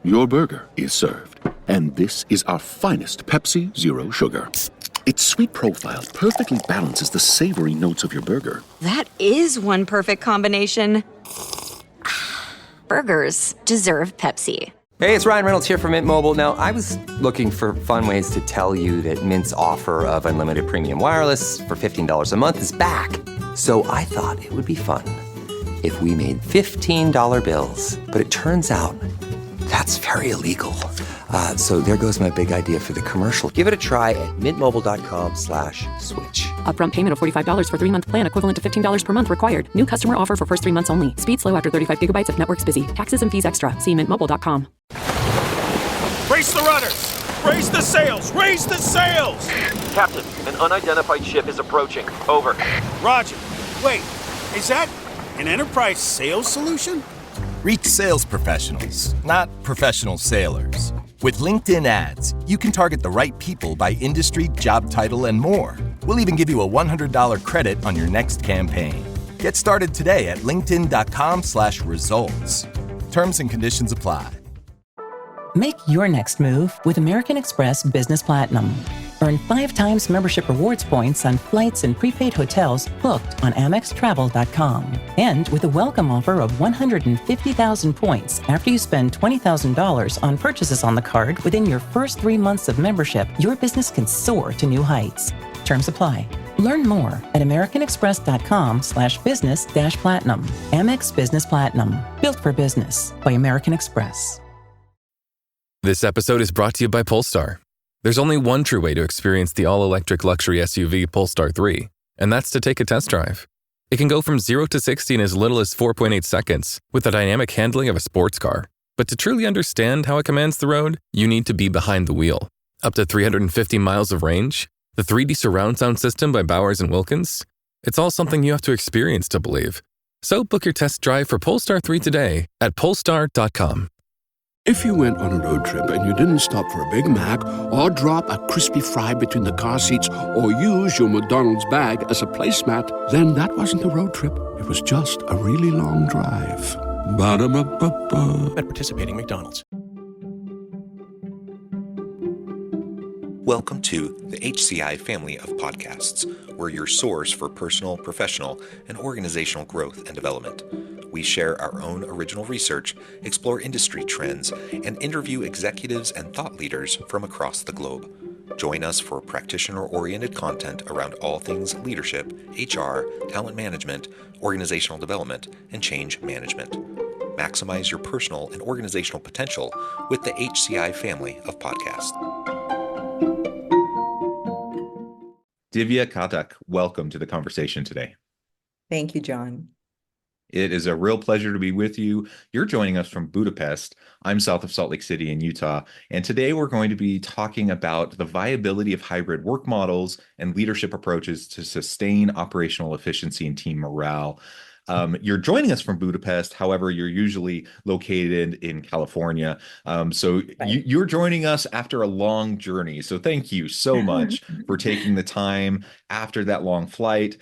Your burger is served. And this is our finest Pepsi Zero Sugar. Its sweet profile perfectly balances the savory notes of your burger. That is one perfect combination. Burgers deserve Pepsi. Hey, it's Ryan Reynolds here from Mint Mobile. Now, I was looking for fun ways to tell you that Mint's offer of unlimited premium wireless for $15 a month is back. So I thought it would be fun if we made $15 bills. But it turns out that's very illegal. So there goes my big idea for the commercial. Give it a try at mintmobile.com/switch. Upfront payment of $45 for 3-month plan, equivalent to $15 per month required. New customer offer for first 3 months only. Speed slow after 35 gigabytes if network's busy. Taxes and fees extra. See mintmobile.com. Brace the rudders! Raise the sails! Raise the sails! Captain, an unidentified ship is approaching. Over. Roger. Wait, is that an enterprise sales solution? Reach sales professionals, not professional sailors. With LinkedIn ads, you can target the right people by industry, job title, and more. We'll even give you a $100 credit on your next campaign. Get started today at linkedin.com/results. Terms and conditions apply. Make your next move with American Express Business Platinum. Earn 5 times membership rewards points on flights and prepaid hotels booked on AmexTravel.com. And with a welcome offer of 150,000 points after you spend $20,000 on purchases on the card within your first 3 months of membership, your business can soar to new heights. Terms apply. Learn more at americanexpress.com/business-platinum. Amex Business Platinum. Built for business by American Express. This episode is brought to you by Polestar. There's only one true way to experience the all-electric luxury SUV Polestar 3, and that's to take a test drive. It can go from 0 to 60 in as little as 4.8 seconds with the dynamic handling of a sports car. But to truly understand how it commands the road, you need to be behind the wheel. Up to 350 miles of range, the 3D surround sound system by Bowers & Wilkins. It's all something you have to experience to believe. So book your test drive for Polestar 3 today at polestar.com. If you went on a road trip and you didn't stop for a Big Mac or drop a crispy fry between the car seats or use your McDonald's bag as a placemat, then that wasn't a road trip. It was just a really long drive. Ba-da-ba-ba-ba. At participating McDonald's. Welcome to the HCI family of podcasts. We're your source for personal, professional, and organizational growth and development. We share our own original research, explore industry trends, and interview executives and thought leaders from across the globe. Join us for practitioner-oriented content around all things leadership, HR, talent management, organizational development, and change management. Maximize your personal and organizational potential with the HCI family of podcasts. Divya Ghatak, welcome to the conversation today. Thank you, John. It is a real pleasure to be with you. You're joining us from Budapest. I'm south of Salt Lake City in Utah. And today we're going to be talking about the viability of hybrid work models and leadership approaches to sustain operational efficiency and team morale. You're joining us from Budapest. However, you're usually located in California. So you're joining us after a long journey. So thank you so much for taking the time after that long flight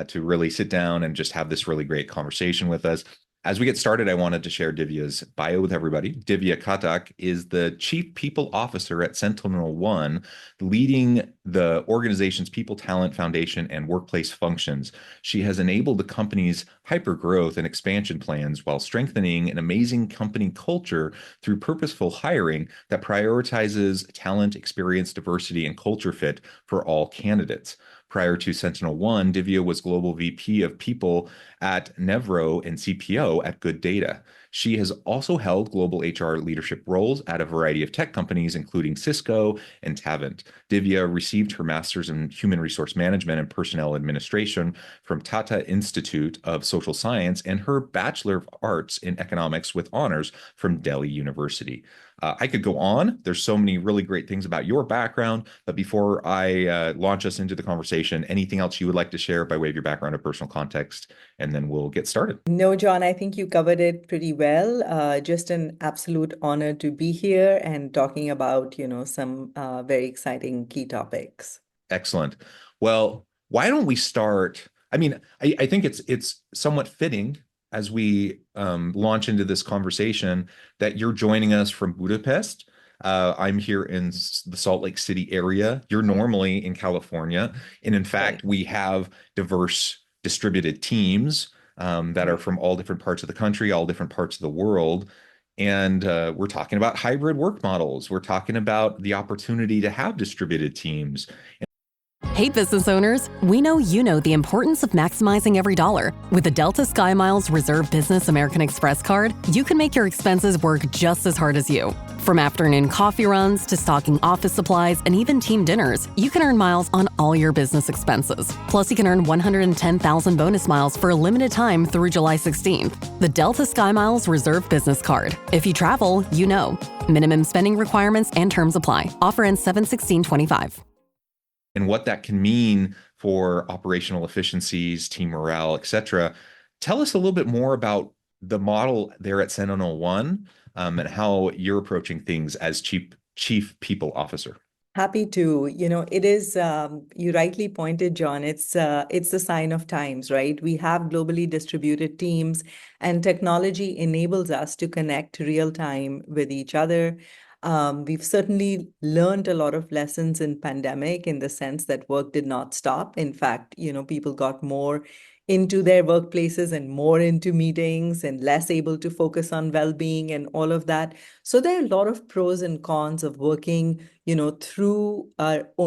to really sit down and just have this really great conversation with us. As we get started, I wanted to share Divya's bio with everybody. Divya Ghatak is the Chief People Officer at SentinelOne, leading the organization's People Talent Foundation and workplace functions. She has enabled the company's hypergrowth and expansion plans while strengthening an amazing company culture through purposeful hiring that prioritizes talent, experience, diversity, and culture fit for all candidates. Prior to SentinelOne, Divya was Global VP of People at Nevro and CPO at Good Data. She has also held global HR leadership roles at a variety of tech companies, including Cisco and Tavant. Divya received her master's in human resource management and personnel administration from Tata Institute of Social Science and her Bachelor of Arts in economics with honors from Delhi University. I could go on. There's so many really great things about your background, but before I launch us into the conversation, anything else you would like to share by way of your background or personal context, and then we'll get started. No, John, I think you covered it pretty well. Just an absolute honor to be here and talking about, some very exciting key topics. Excellent. Well, why don't we start? I mean, I think it's somewhat fitting as we launch into this conversation that you're joining us from Budapest. I'm here in the Salt Lake City area. You're normally in California. And in fact, we have diverse distributed teams that are from all different parts of the country, all different parts of the world. And we're talking about hybrid work models. We're talking about the opportunity to have distributed teams. Hey, business owners, we know you know the importance of maximizing every dollar. With the Delta SkyMiles Reserve Business American Express card, you can make your expenses work just as hard as you. From afternoon coffee runs to stocking office supplies and even team dinners, you can earn miles on all your business expenses. Plus, you can earn 110,000 bonus miles for a limited time through July 16th. The Delta SkyMiles Reserve Business Card. If you travel, you know. Minimum spending requirements and terms apply. Offer ends 7/16/25. And what that can mean for operational efficiencies, team morale, et cetera. Tell us a little bit more about the model there at Sentinel One and how you're approaching things as chief people officer. Happy to. It is, you rightly pointed, John, it's the sign of times, right? We have globally distributed teams, and technology enables us to connect real time with each other. We've certainly learned a lot of lessons in pandemic in the sense that work did not stop. In fact, people got more into their workplaces and more into meetings and less able to focus on well-being and all of that. So there are a lot of pros and cons of working, through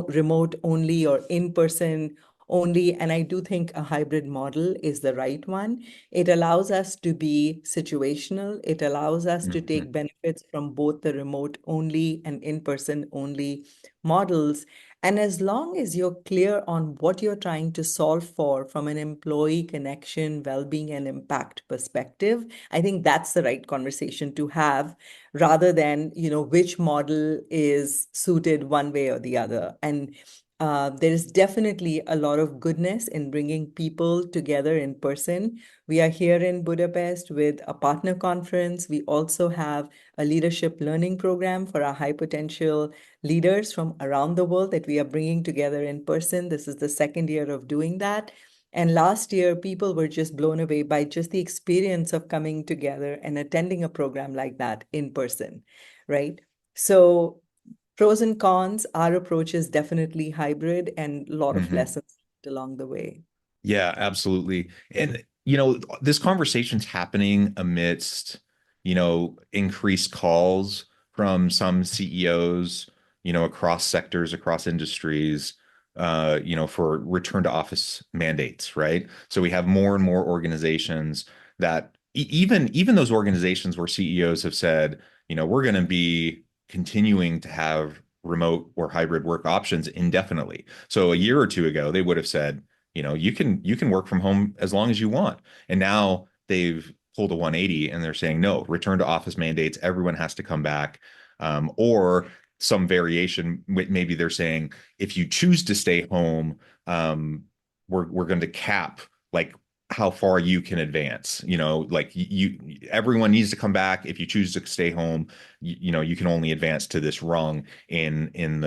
remote only or in-person only. And I do think a hybrid model is the right one. It allows us to be situational. It allows us to take benefits from both the remote only and in-person only models. And as long as you're clear on what you're trying to solve for from an employee connection, well-being, and impact perspective, I think that's the right conversation to have rather than, which model is suited one way or the other. And there is definitely a lot of goodness in bringing people together in person. We are here in Budapest with a partner conference. We also have a leadership learning program for our high potential leaders from around the world that we are bringing together in person. This is the second year of doing that. And last year, people were just blown away by just the experience of coming together and attending a program like that in person, right? So pros and cons, our approach is definitely hybrid and a lot of lessons along the way. Yeah, absolutely. And, this conversation's happening amidst, increased calls from some CEOs, across sectors, across industries, for return to office mandates, right? So we have more and more organizations that even those organizations where CEOs have said, we're going to be continuing to have remote or hybrid work options indefinitely. So a year or two ago, they would have said, you can work from home as long as you want. And now they've pulled a 180 and they're saying, no, return to office mandates, everyone has to come back. Or some variation, maybe they're saying, if you choose to stay home, we're going to cap like how far you can advance. Everyone needs to come back. If you choose to stay home, you can only advance to this rung in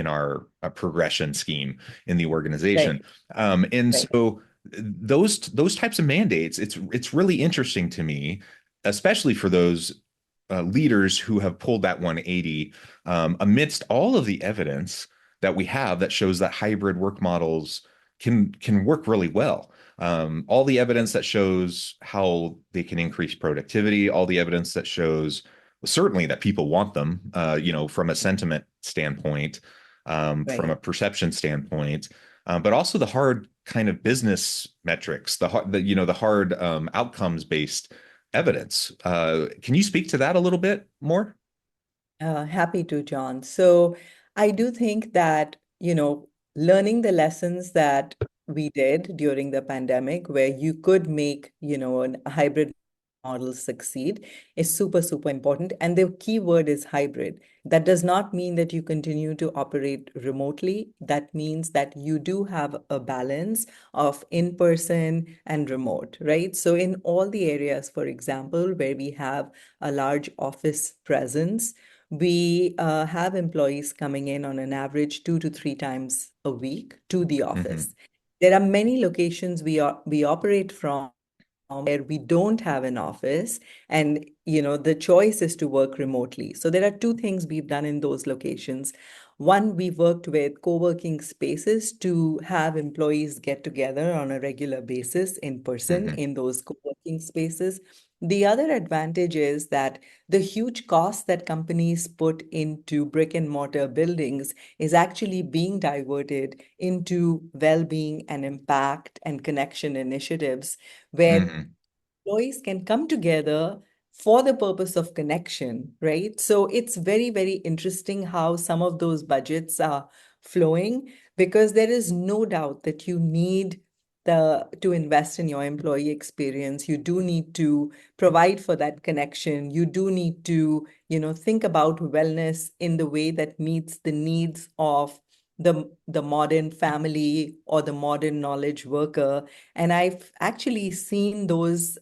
our progression scheme in the organization. Right. So those types of mandates, it's really interesting to me, especially for those leaders who have pulled that 180 amidst all of the evidence that we have that shows that hybrid work models can work really well. All the evidence that shows how they can increase productivity, all the evidence that shows certainly that people want them, from a sentiment standpoint, from a perception standpoint, but also the hard kind of business metrics, the hard outcomes based evidence. Can you speak to that a little bit more? Happy to, John. So I do think that, learning the lessons that we did during the pandemic, where you could make, a hybrid model succeed is super, super important. And the key word is hybrid. That does not mean that you continue to operate remotely. That means that you do have a balance of in-person and remote, right? So in all the areas, for example, where we have a large office presence, we have employees coming in on an average 2 to 3 times a week to the office. There are many locations we operate from where we don't have an office and the choice is to work remotely. So there are two things we've done in those locations. One, we worked with co-working spaces to have employees get together on a regular basis in person in those co-working spaces. The other advantage is that the huge cost that companies put into brick and mortar buildings is actually being diverted into well-being and impact and connection initiatives where employees can come together for the purpose of connection, right? So it's very, very interesting how some of those budgets are flowing because there is no doubt that you need to invest in your employee experience. You do need to provide for that connection. You do need to, think about wellness in the way that meets the needs of the modern family or the modern knowledge worker. And I've actually seen those,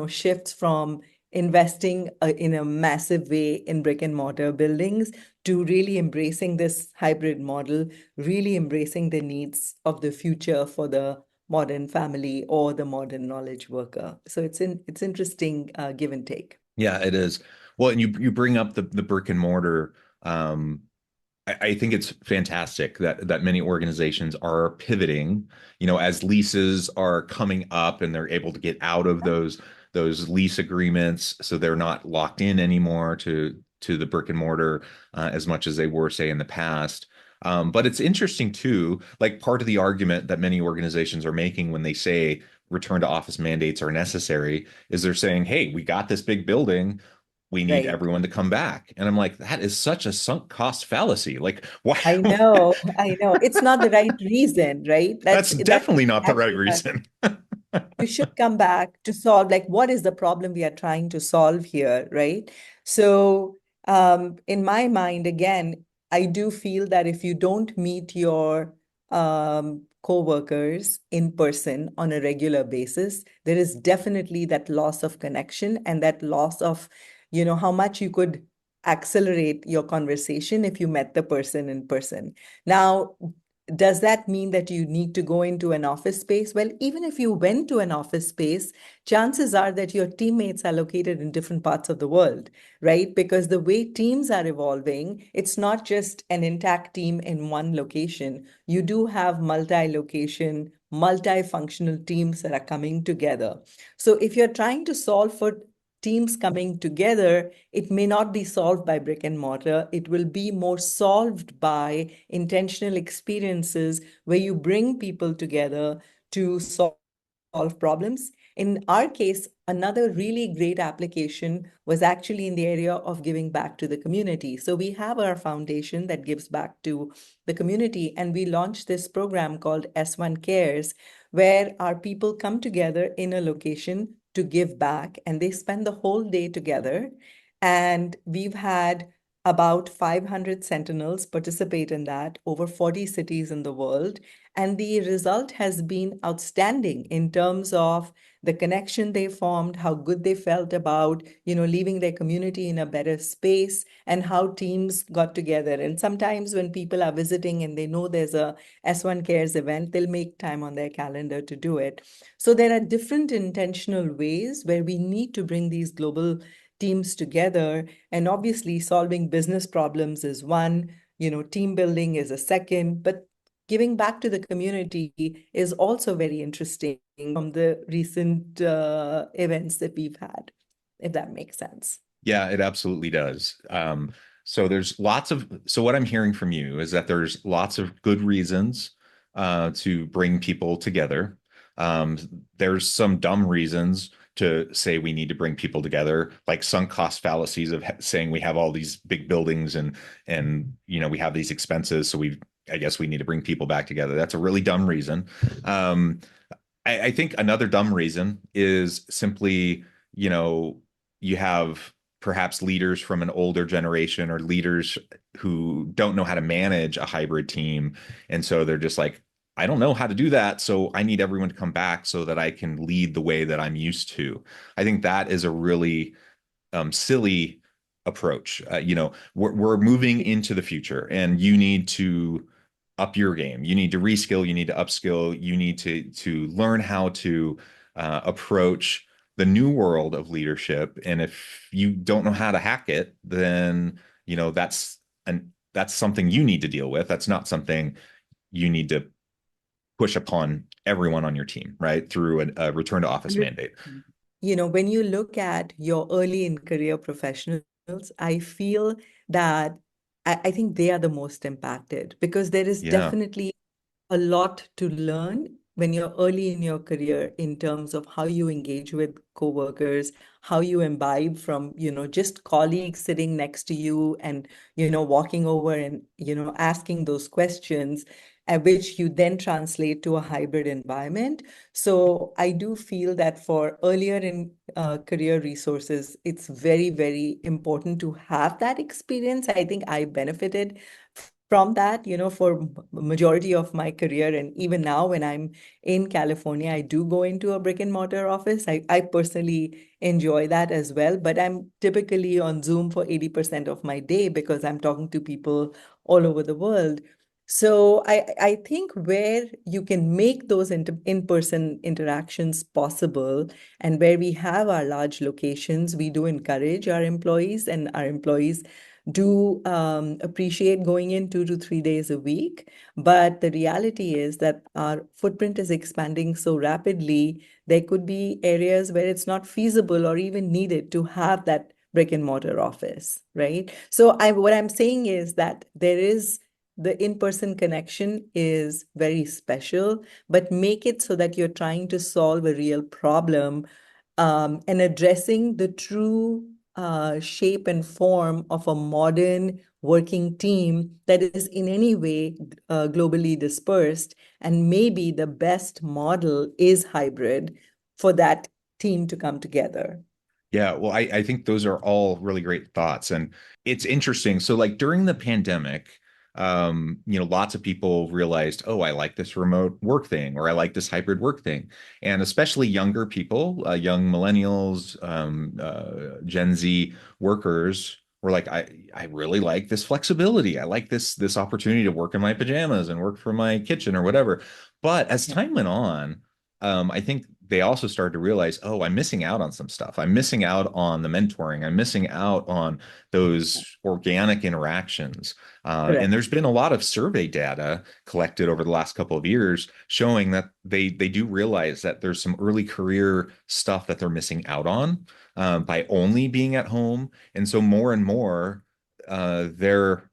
shifts from investing in a massive way in brick and mortar buildings to really embracing this hybrid model, really embracing the needs of the future for the modern family or the modern knowledge worker. So it's interesting give and take. Yeah, it is. Well, and you bring up the brick and mortar. I think it's fantastic that many organizations are pivoting, as leases are coming up and they're able to get out of those lease agreements, so they're not locked in anymore to the brick and mortar as much as they were, say, in the past. But it's interesting too, like part of the argument that many organizations are making when they say return to office mandates are necessary is they're saying, hey, we got this big building. We need everyone to come back. And I'm like, that is such a sunk cost fallacy. Like, why? I know. It's not the right reason, right? That's That's definitely not the right exactly right. reason. You should come back to solve, like, what is the problem we are trying to solve here, right? So, in my mind, again, I do feel that if you don't meet your co-workers in person on a regular basis, there is definitely that loss of connection and that loss of, how much you could accelerate your conversation if you met the person in person. Now, does that mean that you need to go into an office space? Well, even if you went to an office space, chances are that your teammates are located in different parts of the world, right? Because the way teams are evolving, it's not just an intact team in one location. You do have multi-location, multi-functional teams that are coming together. So if you're trying to solve for teams coming together, it may not be solved by brick and mortar. It will be more solved by intentional experiences where you bring people together to solve problems. In our case, another really great application was actually in the area of giving back to the community. So we have our foundation that gives back to the community, and we launched this program called S1 Cares, where our people come together in a location to give back, and they spend the whole day together. And we've had about 500 Sentinels participate in that, over 40 cities in the world. And the result has been outstanding in terms of the connection they formed, how good they felt about, leaving their community in a better space, and how teams got together. And sometimes when people are visiting and they know there's a S1 Cares event, they'll make time on their calendar to do it. So there are different intentional ways where we need to bring these global teams together. And obviously solving business problems is one, team building is a second, but giving back to the community is also very interesting from the recent events that we've had, if that makes sense. Yeah, it absolutely does. So what I'm hearing from you is that there's lots of good reasons to bring people together. There's some dumb reasons to say we need to bring people together, like sunk cost fallacies of saying we have all these big buildings and we have these expenses, so I guess we need to bring people back together. That's a really dumb reason. I think another dumb reason is simply, you have perhaps leaders from an older generation or leaders who don't know how to manage a hybrid team. And so they're just like, I don't know how to do that, so I need everyone to come back so that I can lead the way that I'm used to. I think that is a really silly approach. We're moving into the future, and you need to up your game. You need to reskill. You need to upskill. You need to learn how to approach the new world of leadership. And if you don't know how to hack it, then that's something you need to deal with. That's not something you need to push upon everyone on your team, right? Through a return to office mandate. When you look at your early in career professionals, I feel that I think they are the most impacted because there is definitely a lot to learn when you're early in your career in terms of how you engage with coworkers, how you imbibe from, just colleagues sitting next to you and, walking over and, asking those questions, which you then translate to a hybrid environment. So I do feel that for earlier in career resources, it's very, very important to have that experience. I think I benefited from that, for majority of my career. And even now when I'm in California, I do go into a brick and mortar office. I personally enjoy that as well, but I'm typically on Zoom for 80% of my day because I'm talking to people all over the world. So I think where you can make those in-person interactions possible and where we have our large locations, we do encourage our employees, and our employees do appreciate going in 2 to 3 days a week. But the reality is that our footprint is expanding so rapidly, there could be areas where it's not feasible or even needed to have that brick and mortar office, right? So what I'm saying is that the in-person connection is very special, but make it so that you're trying to solve a real problem and addressing the true shape and form of a modern working team that is in any way globally dispersed. And maybe the best model is hybrid for that team to come together. Yeah, well, I think those are all really great thoughts. And it's interesting. So, like during the pandemic, lots of people realized, oh, I like this remote work thing, or I like this hybrid work thing. And especially younger people, young millennials, Gen Z workers were like, I really like this flexibility. I like this opportunity to work in my pajamas and work from my kitchen or whatever. But as time went on, I think they also started to realize, oh, I'm missing out on some stuff. I'm missing out on the mentoring. I'm missing out on those organic interactions. And there's been a lot of survey data collected over the last couple of years showing that they do realize that there's some early career stuff that they're missing out on by only being at home. And so more and more, they're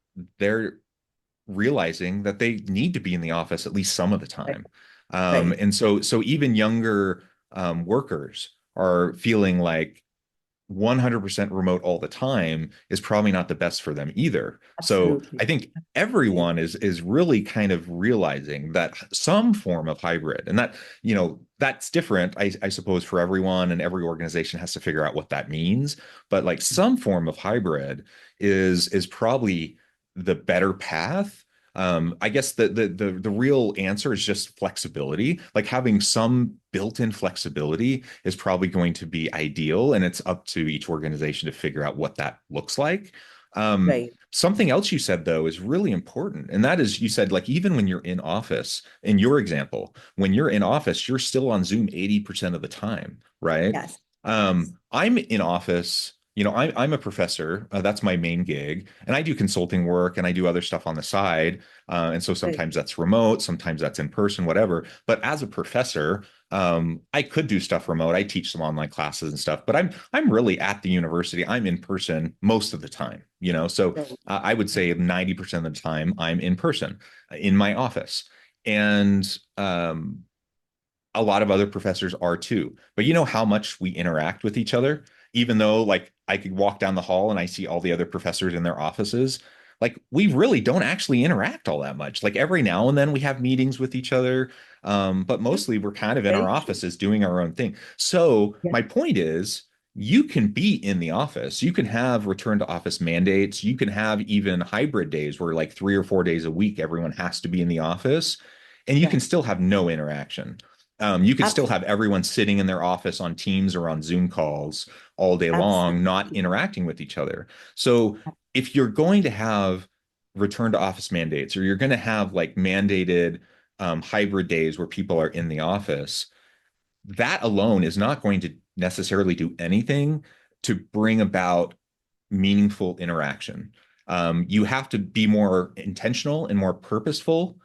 realizing that they need to be in the office at least some of the time. And so even younger workers are feeling like 100% remote all the time is probably not the best for them either. Absolutely. So I think everyone is really kind of realizing that some form of hybrid, and that, that's different, I suppose, for everyone, and every organization has to figure out what that means. But like some form of hybrid is probably the better path. I guess the real answer is just flexibility. Like having some built-in flexibility is probably going to be ideal, and it's up to each organization to figure out what that looks like. Something else you said though is really important, and that is, you said like even when you're in office, in your example, when you're in office, you're still on Zoom 80% of the time, right? Yes. I'm in office. I'm a professor. That's my main gig. And I do consulting work and I do other stuff on the side. And so sometimes that's remote, sometimes that's in person, whatever. But as a professor, I could do stuff remote. I teach some online classes and stuff, but I'm really at the university. I'm in person most of the time, so I would say 90% of the time I'm in person in my office. And a lot of other professors are too. But you know how much we interact with each other, even though like I could walk down the hall and I see all the other professors in their offices. Like we really don't actually interact all that much. Like every now and then we have meetings with each other. But mostly we're kind of in our offices doing our own thing. So my point is, you can be in the office. You can have return to office mandates. You can have even hybrid days where like 3 or 4 days a week, everyone has to be in the office, and you can still have no interaction. You can still have everyone sitting in their office on Teams or on Zoom calls all day long, not interacting with each other. So if you're going to have return to office mandates, or you're going to have like mandated hybrid days where people are in the office, that alone is not going to necessarily do anything to bring about meaningful interaction. You have to be more intentional and more purposeful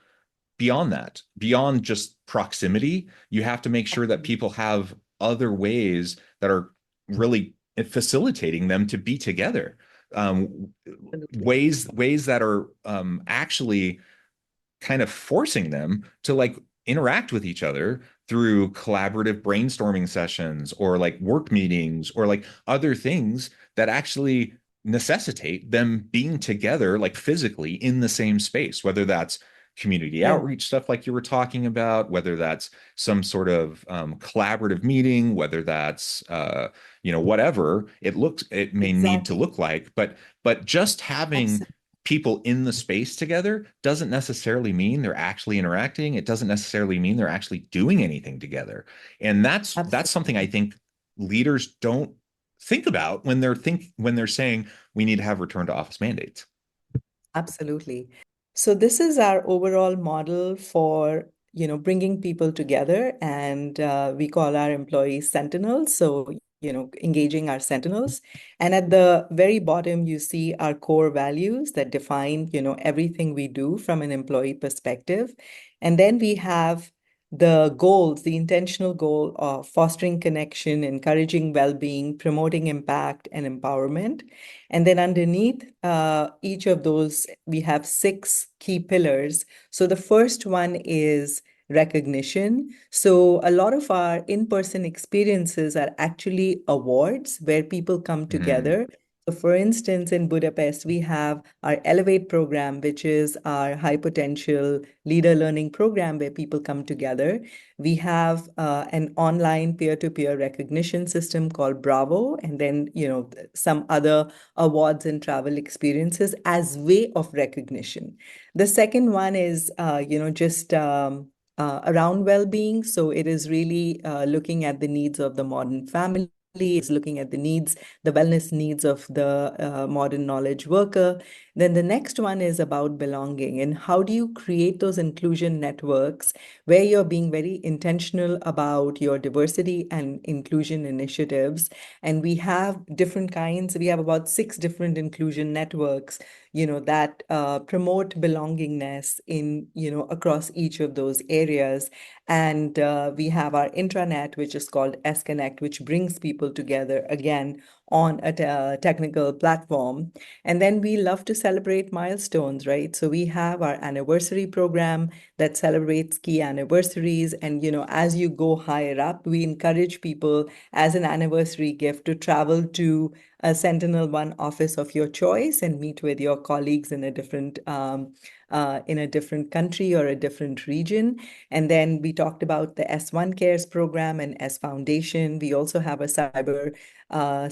beyond that, beyond just proximity. You have to make sure that people have other ways that are really facilitating them to be together. Ways that are actually kind of forcing them to like interact with each other through collaborative brainstorming sessions or like work meetings or like other things that actually necessitate them being together like physically in the same space, whether that's community outreach stuff like you were talking about, whether that's some sort of collaborative meeting, whether that's whatever it may need to look like, but just having people in the space together doesn't necessarily mean they're actually interacting. It doesn't necessarily mean they're actually doing anything together. And that's something I think leaders don't think about when they're saying we need to have return to office mandates. Absolutely. So this is our overall model for, bringing people together, and we call our employees sentinels. So, engaging our sentinels. And at the very bottom, you see our core values that define, everything we do from an employee perspective. And then we have the goals, the intentional goal of fostering connection, encouraging well-being, promoting impact and empowerment. And then underneath each of those, we have 6 key pillars. So the first one is recognition. So a lot of our in-person experiences are actually awards where people come together. So for instance, in Budapest, we have our Elevate program, which is our high potential leader learning program where people come together. We have an online peer-to-peer recognition system called Bravo, and then, some other awards and travel experiences as way of recognition. The second one is, just around well-being. So it is really looking at the needs of the modern family. Is looking at the needs, the wellness needs of the modern knowledge worker. Then the next one is about belonging and how do you create those inclusion networks where you're being very intentional about your diversity and inclusion initiatives. And we have different kinds. We have about 6 different inclusion networks, that promote belongingness in, across each of those areas. And we have our intranet, which is called S-Connect, which brings people together again on a technical platform. And then we love to celebrate milestones, right? So we have our anniversary program that celebrates key anniversaries. And, as you go higher up, we encourage people as an anniversary gift to travel to a Sentinel One office of your choice and meet with your colleagues in a different country or a different region. And then we talked about the S1 Cares program and S Foundation. We also have a cyber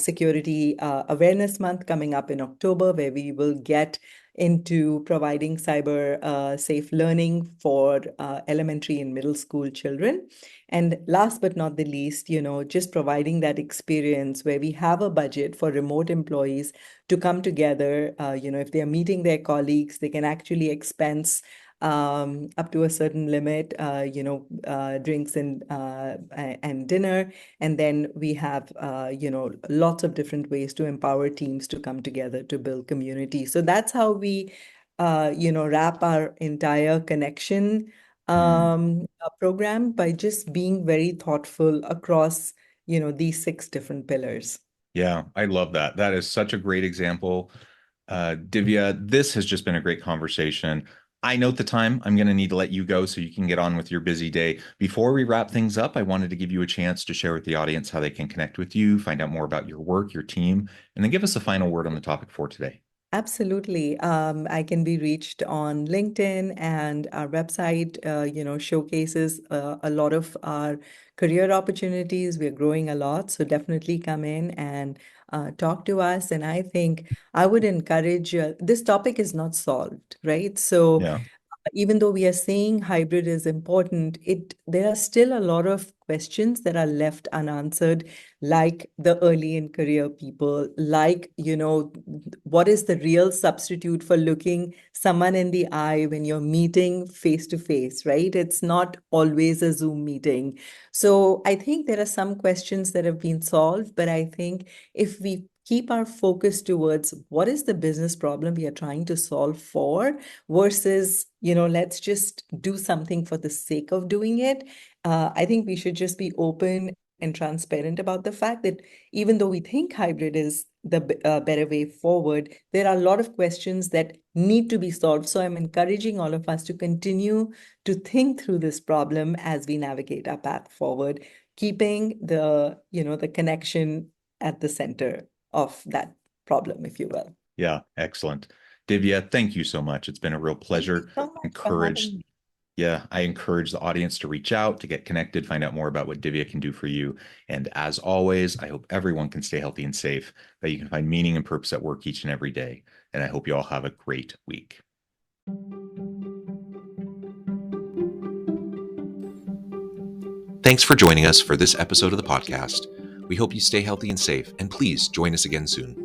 security awareness month coming up in October, where we will get into providing cyber safe learning for elementary and middle school children. And last but not the least, just providing that experience where we have a budget for remote employees to come together. If they're meeting their colleagues, they can actually expense up to a certain limit, drinks and dinner. And then we have, lots of different ways to empower teams to come together to build community. So that's how we, wrap our entire connection program by just being very thoughtful across, these 6 different pillars. Yeah, I love that. That is such a great example. Divya, this has just been a great conversation. I note the time. I'm going to need to let you go so you can get on with your busy day. Before we wrap things up, I wanted to give you a chance to share with the audience how they can connect with you, find out more about your work, your team, and then give us a final word on the topic for today. Absolutely. I can be reached on LinkedIn, and our website, showcases a lot of our career opportunities. We're growing a lot, so definitely come in and talk to us. And I think I would encourage, this topic is not solved, right? So Yeah. even though we are saying hybrid is important, there are still a lot of questions that are left unanswered, like the early in career people, like, what is the real substitute for looking someone in the eye when you're meeting face to face, right? It's not always a Zoom meeting. So I think there are some questions that have been solved, but I think if we keep our focus towards what is the business problem we are trying to solve for versus, let's just do something for the sake of doing it. I think we should just be open and transparent about the fact that even though we think hybrid is the better way forward, there are a lot of questions that need to be solved. So I'm encouraging all of us to continue to think through this problem as we navigate our path forward, keeping the connection at the center of that problem, if you will. Yeah, excellent. Divya, thank you so much. It's been a real pleasure. So much for having me. Yeah, I encourage the audience to reach out, to get connected, find out more about what Divya can do for you. And as always, I hope everyone can stay healthy and safe, that you can find meaning and purpose at work each and every day. And I hope you all have a great week. Thanks for joining us for this episode of the podcast. We hope you stay healthy and safe, and please join us again soon.